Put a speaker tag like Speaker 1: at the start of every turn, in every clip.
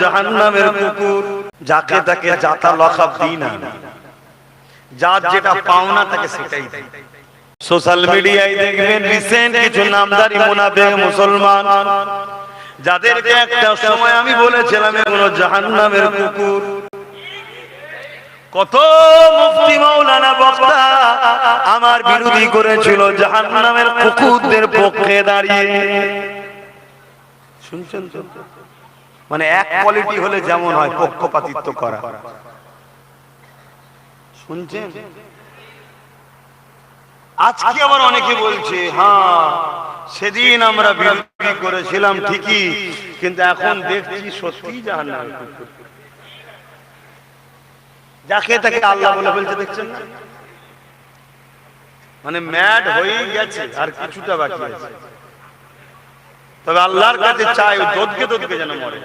Speaker 1: জাহান্নামের কুকুর। যাকে তাকে জাতা লকাব দিই না, যার যেটা পাওনা তাকে সেটাই দেয়। সোশ্যাল মিডিয়ায় দেখবেন রিসেন্ট কিছু নামদারি মুনাফিক মুসলমান, যাদেরকে একটা সময় আমি বলেছিলাম এগুলো জাহান্নামের কুকুর। কত মুফতি মাওলানা বক্তা আমার বিরোধী করেছিল জাহান্নামের কুকুরদের পক্ষে দাঁড়িয়ে। শুনছেন তো? মানে এক কোয়ালিটি হলে যেমন হয় পক্ষপাতিত্ব করা। শুনছেন? আজকে আবার অনেকে বলছে হ্যাঁ সেদিন আমরা বিরোধী করেছিলাম ঠিকই, কিন্তু এখন দেখছি সত্যিই জাহান্নামের কুকুর। যাকে তাকে আল্লাহ বলে ফেলছে, দেখছেন না? মানে ম্যাড হয়ে গেছে, আর কিছুটা বাকি আছে। তবে আল্লাহর কাছে চাই দোদকে দোদকে যেন মরে।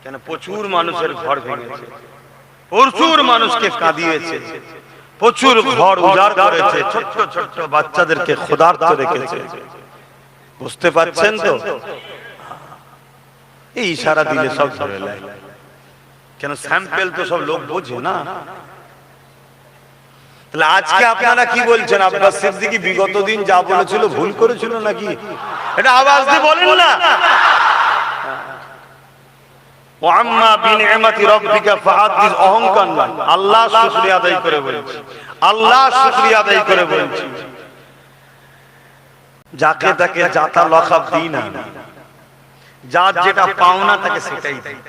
Speaker 1: কেন প্রচুর মানুষের ঘর ভেঙেছে, প্রচুর মানুষকে কাঁদিয়েছে, প্রচুর ঘর উজাড় করেছে, ছোট্ট ছোট্ট বাচ্চাদেরকে ক্ষুধার্ত রেখেছে। বুঝতে পারছেন তো? এই ইশারা দিলে সব ধরে নেয়। কেন স্যাম্পল তো সব লোক বোঝে না। তাহলে আজকে আপনারা কি বলছেন? আব্বাস সিদ্দিকী বিগত দিন যা বলেছিল ভুল করেছিল নাকি? এটা আওয়াজ দিয়ে বলেন না। ওয়াম্মা বিনিআমাতি রাব্বিকা ফাহাদ্দিস, অহংকার নয়, আল্লাহ শুকরিয়া আদায় করে বলছি, আল্লাহ শুকরিয়া আদায় করে বলছি। যাকে তাকে জাতা লকাব দিই না, যার যেটা পাওনা তাকে সেটাই দেয়।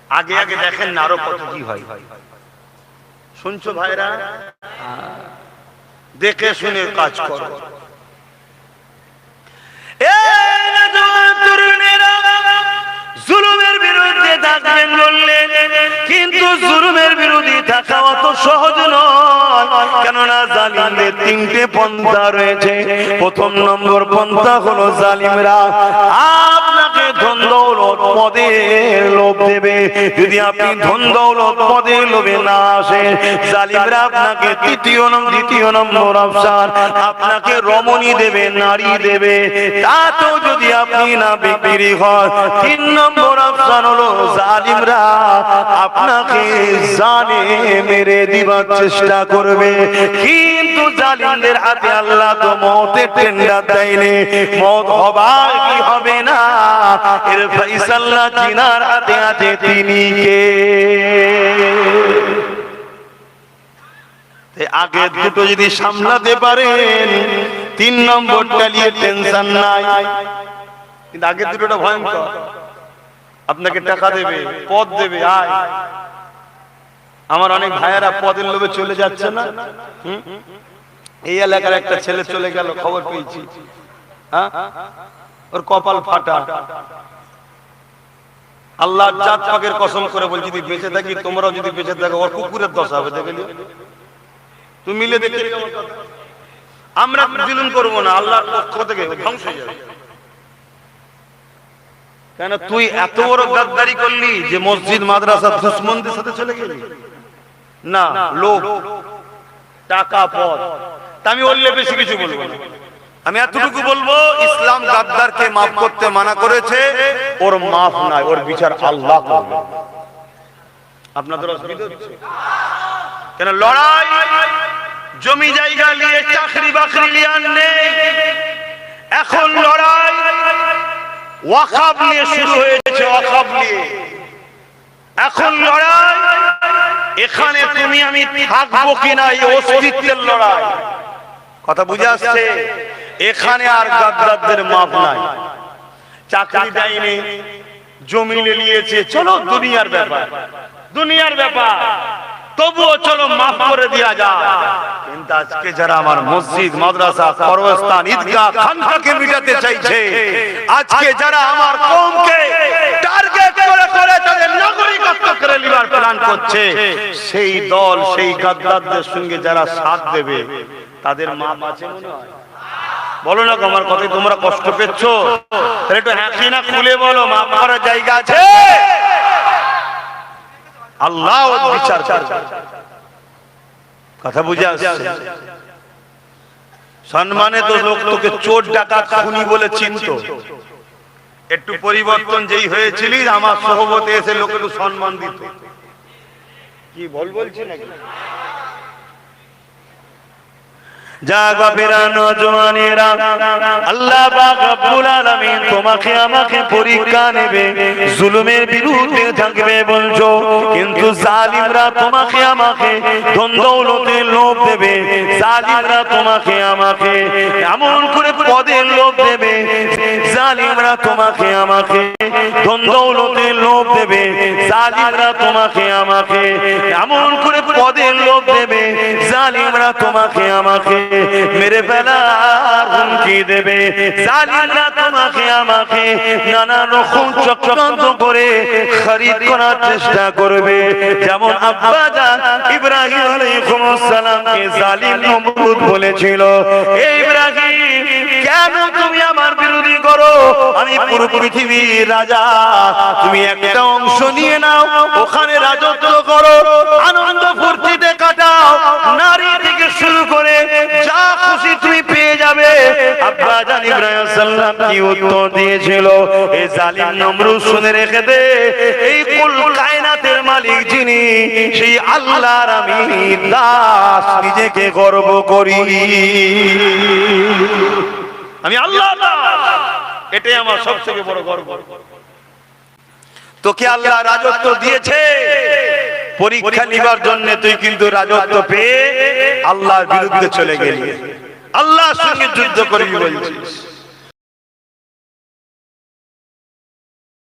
Speaker 1: আগে আগে দেখেন না আরো কত কি হয়। শুনছো ভাইরা? দেখে শুনে কাজ করো। জুলুমের বিরুদ্ধে থাকবেন বললেন, কিন্তু জুলুমের বিরোধী থাকা অত সহজ নয়। কেননা জালিমদের তিনটে পন্থা রয়েছে। প্রথম নম্বর পন্থা হলো জালিমরা আপনাকে ধন দৌলত পদের লোভ দেবে। যদি আপনি ধন দৌলত পদের লোভে না আসেন, জালিমরা আপনাকে দ্বিতীয় নম্বর অপশন, আপনাকে রমণী দেবে, নারী দেবে। তাতেও যদি আপনি না বিক্রি হয়, তিন নম্বর অপশন হলো জালিমরা আপনাকে জানে মেরে দিবার চেষ্টা করবে। কিন্তু জালিমদের হাতে আল্লাহ তো মওতের টেন্ডার দেয়নি, মওত হবার কি হবে না, এর ফয়সালা জিনার হাতে আছে। তিনি কে? আগে দুটো যদি সামলাতে পারেন, তিন নম্বরটা নিয়ে টেনশন নাই। কিন্তু আগে দুটোটা ভয়ঙ্কর। আপনাকে টাকা দেবে, পদ দেবে, আয়। আমার অনেক ভাইয়েরা পদের লোভে চলে যাচ্ছে না? এই এলাকার একটা ছেলে চলে গেল, খবর পেয়েছি। হ্যাঁ, ওর কপাল ফাটা। আল্লাহ জাত পাকের কসম করে বলছি, যদি বেঁচে থাকি, তোমরাও যদি বেঁচে থাকো, ওর কুকুরের দশা হবে। দেখে তুমি মিলে দেখে, আমরা জুলুম করবো না, আল্লাহর পক্ষ থেকে ধ্বংস হয়ে যাবে। কেন তুই এত বড় গাদ্দারি করলি যে মসজিদ মাদ্রাসা দুশমনদের সাথে চলে গেলি? না, লোভ, টাকা, পদ। আমি বললে বেশি কিছু বলবো না। আমি এতটুকু বলবো, ইসলাম গাদ্দারকে মাফ করতে মানা করেছে, ওর মাফ নাই, ওর বিচার আল্লাহ করবে। আপনাদের অসুবিধা হচ্ছে কেন? লড়াই জমি জায়গা নিয়ে, চাকরি বাকরি নিয়ে নেই। এখন লড়াই ওয়াকফ নিয়ে শুরু হয়েছে, ওয়াকফ নিয়ে। এখন লড়াই এখানে তুমি আমি থাকবো কিনা, এই অস্তিত্বের লড়াই। কথা বুঝে আসছে? এখানে আর গাদ্দারদের মাপ নাই। চাকরি দেয়নি, জমি নিয়েছে, চলো দুনিয়ার ব্যাপার, দুনিয়ার ব্যাপার, তবুও চলো মাফ করে দেওয়া যায়। কিন্তু আজকে যারা আমার মসজিদ, মাদ্রাসা, কবরস্থান, ঈদগাহ, খানকাকে মিটাতে চাইছে, আজকে যারা আমার কওমকে টার্গেট করে করে তাদের নাগরিকত্ব করে নেবার প্ল্যান করছে, সেই দল, সেই গাদ্দারদের সঙ্গে যারা সাথ দেবে, তাদের মাপ আছে মনে হয়? বলো না, আমার কথায় তোমরা কষ্ট পেচ্ছ? তাহলে একটু হ্যাঁ কি না খুলে বলো, মাপ করার জায়গা আছে। আল্লাহ বিচার করবে। কথা বুঝে আসছে? সম্মানে তো লোক তোকে চোর ডাকাত খুনি বলে চিনতো, একটু পরিবর্তন যেই হয়েছিলি আমার সহবতে এসে লোক একটু সম্মান দিত। কি বলছি নাকি? জাগা ফেরা নওজওয়ানেরা, আল্লাহ পাক রব্বুল আলামিন তোমাকে আমাকে পরীক্ষা নেবে, জুলুমের বিরুদ্ধে থাকবে বলছো, কিন্তু জালিমরা তোমাকে আমাকে ধন দৌলতের লোভ দেবে, জালিমরা তোমাকে আমাকে এমন করে পদের লোভ দেবে, জালিমরা তোমাকে আমাকে ধন দৌলতের লোভ দেবে, জালিমরা তোমাকে আমাকে এমন করে পদের লোভ দেবে, জালিমরা তোমাকে আমাকে মেরে ফেলার হুমকি দেবে, জালিমরা তোমাকে আমাকে নানা রকম চক্রান্ত করে খরিদ করার চেষ্টা করবে। যেমন আব্বা জান ইব্রাহিম আলাইহিস সালামকে জালিম নমরুদ বলেছিল, এই ইব্রাহিম কেন তুমি আমার বিরোধী করো? আমি পুরো পৃথিবীর রাজা, তুমি একটা অংশ নিয়ে নাও, ওখানে রাজত্ব করো, আনন্দ ফুর্তিতে কাটাও, নারী থেকে শুরু করে যা খুশি তুমি পেয়ে যাবে। আব্বা জান ইব্রাহিম সাল্লাম কি উত্তর দিয়েছিল? এই জালিম নমরুদ শুনে রেখে দে, এই কুল কায়নাতের মালিক যিনি, সেই আল্লাহর আমি দাস, নিজেকে গর্ব করি, আমি আল্লাহ দাস, এটাই আমার সবথেকে বড় গর্ব। তোকে আল্লাহ রাজত্ব দিয়েছে পরীক্ষা নিবার জন্য, তুই কিন্তু রাজত্ব পেয়ে আল্লাহর বিরুদ্ধে চলে গেলি, আল্লাহর সঙ্গে যুদ্ধ করবি বলছিস।